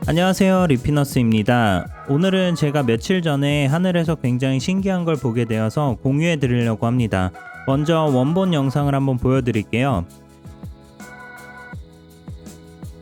안녕하세요, 리피너스입니다. 오늘은 제가 며칠 전에 하늘에서 굉장히 신기한 걸 보게 되어서 공유해 드리려고 합니다. 먼저 원본 영상을 한번 보여드릴게요.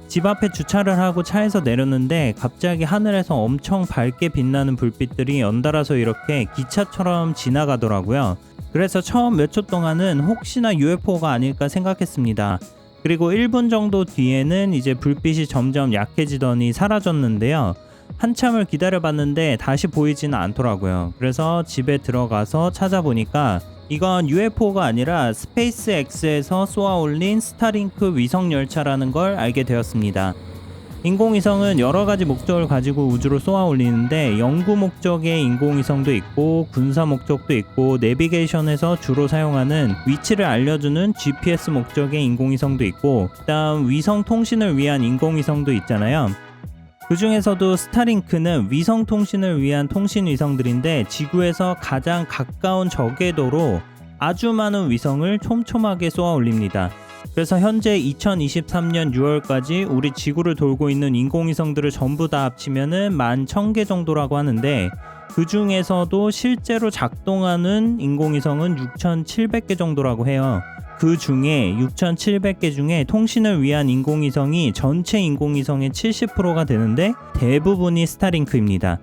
집 앞에 주차를 하고 차에서 내렸는데 갑자기 하늘에서 엄청 밝게 빛나는 불빛들이 연달아서 이렇게 기차처럼 지나가더라고요. 그래서 처음 몇 초 동안은 혹시나 UFO가 아닐까 생각했습니다. 그리고 1분 정도 뒤에는 이제 불빛이 점점 약해지더니 사라졌는데요. 한참을 기다려봤는데 다시 보이지는 않더라고요. 그래서 집에 들어가서 찾아보니까 이건 UFO가 아니라 스페이스X에서 쏘아올린 스타링크 위성열차라는 걸 알게 되었습니다. 인공위성은 여러가지 목적을 가지고 우주로 쏘아올리는데 연구 목적의 인공위성도 있고 군사 목적도 있고 내비게이션에서 주로 사용하는 위치를 알려주는 GPS 목적의 인공위성도 있고 그다음 위성 통신을 위한 인공위성도 있잖아요. 그 중에서도 스타링크는 위성 통신을 위한 통신 위성들인데 지구에서 가장 가까운 저궤도로 아주 많은 위성을 촘촘하게 쏘아 올립니다. 그래서 현재 2023년 6월까지 우리 지구를 돌고 있는 인공위성들을 전부 다 합치면은 11,000개 정도라고 하는데 그 중에서도 실제로 작동하는 인공위성은 6,700개 정도라고 해요. 그 중에 6,700개 중에 통신을 위한 인공위성이 전체 인공위성의 70%가 되는데 대부분이 스타링크입니다.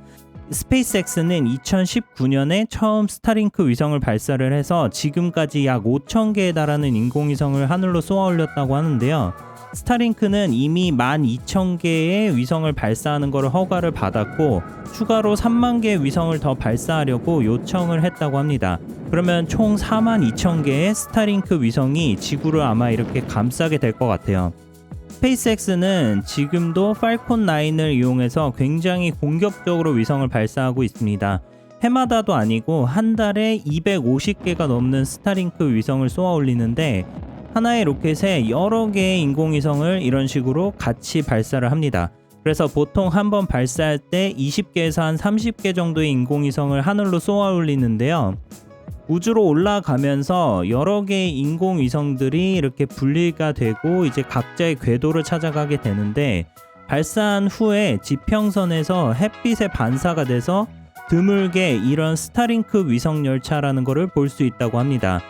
스페이스X는 2019년에 처음 스타링크 위성을 발사를 해서 지금까지 약 5,000개에 달하는 인공위성을 하늘로 쏘아 올렸다고 하는데요. 스타링크는 이미 12,000개의 위성을 발사하는 것을 허가를 받았고 추가로 3만 개의 위성을 더 발사하려고 요청을 했다고 합니다. 그러면 총 42,000개의 스타링크 위성이 지구를 아마 이렇게 감싸게 될 것 같아요. 스페이스X는 지금도 팔콘 9을 이용해서 굉장히 공격적으로 위성을 발사하고 있습니다. 해마다도 아니고 한 달에 250개가 넘는 스타링크 위성을 쏘아 올리는데 하나의 로켓에 여러 개의 인공위성을 이런 식으로 같이 발사를 합니다. 그래서 보통 한번 발사할 때 20개에서 한 30개 정도의 인공위성을 하늘로 쏘아 올리는데요. 우주로 올라가면서 여러 개의 인공위성들이 이렇게 분리가 되고 이제 각자의 궤도를 찾아가게 되는데 발사한 후에 지평선에서 햇빛의 반사가 돼서 드물게 이런 스타링크 위성열차라는 것을 볼 수 있다고 합니다.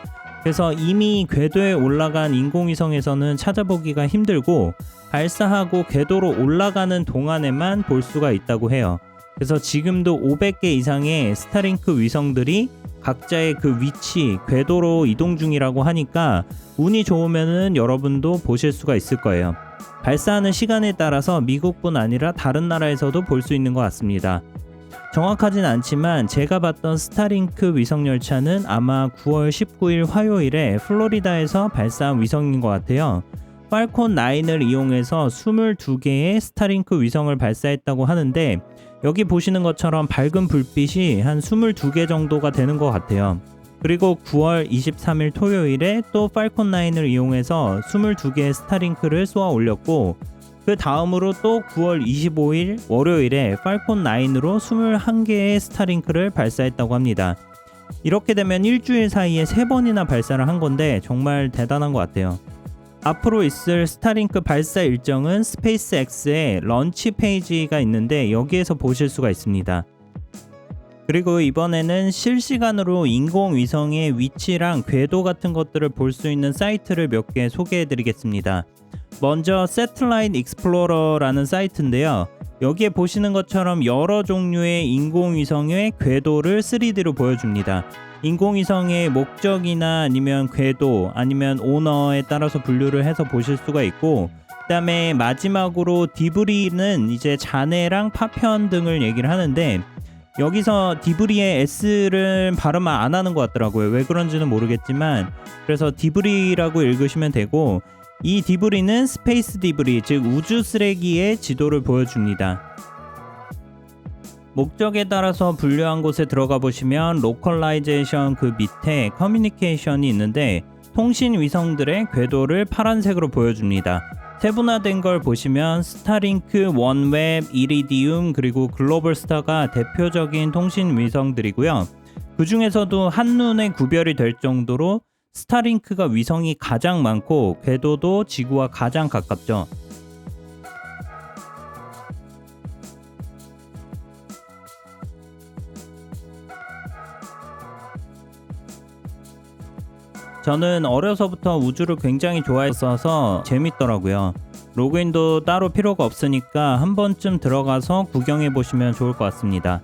그래서 이미 궤도에 올라간 인공위성에서는 찾아보기가 힘들고 발사하고 궤도로 올라가는 동안에만 볼 수가 있다고 해요. 그래서 지금도 500개 이상의 스타링크 위성들이 각자의 그 위치, 궤도로 이동 중이라고 하니까 운이 좋으면은 여러분도 보실 수가 있을 거예요. 발사하는 시간에 따라서 미국뿐 아니라 다른 나라에서도 볼 수 있는 것 같습니다. 정확하진 않지만 제가 봤던 스타링크 위성열차는 아마 9월 19일 화요일에 플로리다에서 발사한 위성인 것 같아요. 팔콘 9을 이용해서 22개의 스타링크 위성을 발사했다고 하는데 여기 보시는 것처럼 밝은 불빛이 한 22개 정도가 되는 것 같아요. 그리고 9월 23일 토요일에 또 팔콘 9을 이용해서 22개의 스타링크를 쏘아 올렸고 그 다음으로 또 9월 25일 월요일에 팔콘 9으로 21개의 스타링크를 발사했다고 합니다. 이렇게 되면 일주일 사이에 3번이나 발사를 한 건데 정말 대단한 것 같아요. 앞으로 있을 스타링크 발사 일정은 스페이스X의 런치 페이지가 있는데 여기에서 보실 수가 있습니다. 그리고 이번에는 실시간으로 인공위성의 위치랑 궤도 같은 것들을 볼 수 있는 사이트를 몇 개 소개해 드리겠습니다. 먼저 Satellite Explorer라는 사이트인데요. 여기에 보시는 것처럼 여러 종류의 인공위성의 궤도를 3D로 보여줍니다. 인공위성의 목적이나 아니면 궤도 아니면 오너에 따라서 분류를 해서 보실 수가 있고 그 다음에 마지막으로 디브리는 이제 잔해랑 파편 등을 얘기를 하는데 여기서 디브리의 S를 발음 안 하는 것 같더라고요. 왜 그런지는 모르겠지만 그래서 디브리라고 읽으시면 되고 이 디브리는 스페이스 디브리 즉 우주 쓰레기의 지도를 보여줍니다. 목적에 따라서 분류한 곳에 들어가 보시면 로컬라이제이션 그 밑에 커뮤니케이션이 있는데 통신 위성들의 궤도를 파란색으로 보여줍니다. 세분화된 걸 보시면 스타링크, 원웹, 이리디움 그리고 글로벌스타가 대표적인 통신 위성들이고요. 그 중에서도 한눈에 구별이 될 정도로 스타링크가 위성이 가장 많고 궤도도 지구와 가장 가깝죠. 저는 어려서부터 우주를 굉장히 좋아했어서 재밌더라고요. 로그인도 따로 필요가 없으니까 한 번쯤 들어가서 구경해 보시면 좋을 것 같습니다.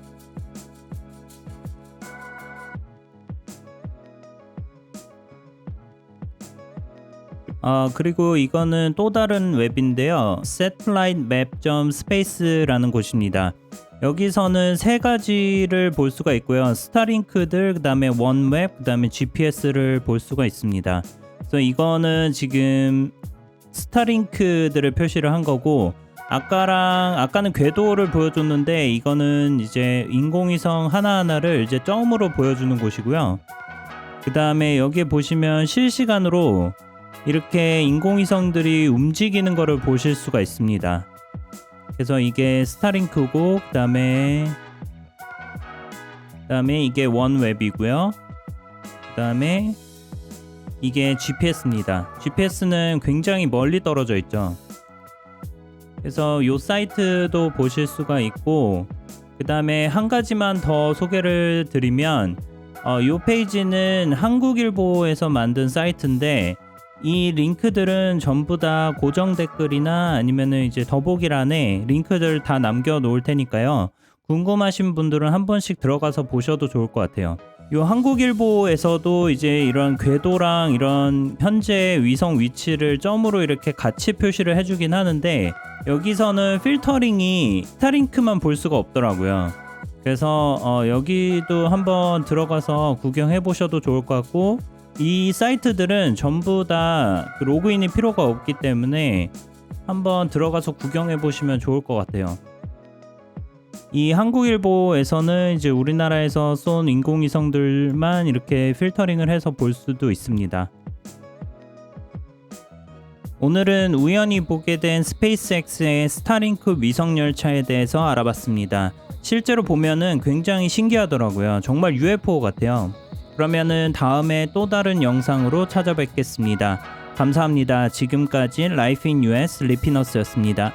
그리고 이거는 또 다른 웹인데요. satellitemap.space라는 곳입니다. 여기서는 세 가지를 볼 수가 있고요. 스타링크들, 그 다음에 원웹, 그 다음에 GPS를 볼 수가 있습니다. 그래서 이거는 지금 스타링크들을 표시를 한 거고, 아까는 궤도를 보여줬는데 이거는 이제 인공위성 하나하나를 이제 점으로 보여주는 곳이고요. 그 다음에 여기에 보시면 실시간으로 이렇게 인공위성들이 움직이는 거를 보실 수가 있습니다. 그래서 이게 스타링크고, 그 다음에 이게 원웹이고요. 그 다음에 이게 GPS입니다. GPS는 굉장히 멀리 떨어져 있죠. 그래서 이 사이트도 보실 수가 있고, 그 다음에 한 가지만 더 소개를 드리면 이 페이지는 한국일보에서 만든 사이트인데, 이 링크들은 전부 다 고정 댓글이나 아니면은 이제 더보기란에 링크들 다 남겨 놓을 테니까요. 궁금하신 분들은 한 번씩 들어가서 보셔도 좋을 것 같아요. 이 한국일보에서도 이제 이런 궤도랑 이런 현재 위성 위치를 점으로 이렇게 같이 표시를 해주긴 하는데, 여기서는 필터링이 스타링크만 볼 수가 없더라고요. 그래서 여기도 한번 들어가서 구경해 보셔도 좋을 것 같고, 이 사이트들은 전부 다 로그인이 필요가 없기 때문에 한번 들어가서 구경해 보시면 좋을 것 같아요. 이 한국일보에서는 이제 우리나라에서 쏜 인공위성들만 이렇게 필터링을 해서 볼 수도 있습니다. 오늘은 우연히 보게 된 스페이스X의 스타링크 위성열차에 대해서 알아봤습니다. 실제로 보면은 굉장히 신기하더라고요. 정말 UFO 같아요. 그러면은 다음에 또 다른 영상으로 찾아뵙겠습니다. 감사합니다. 지금까지 라이프 인 US 리피너스였습니다.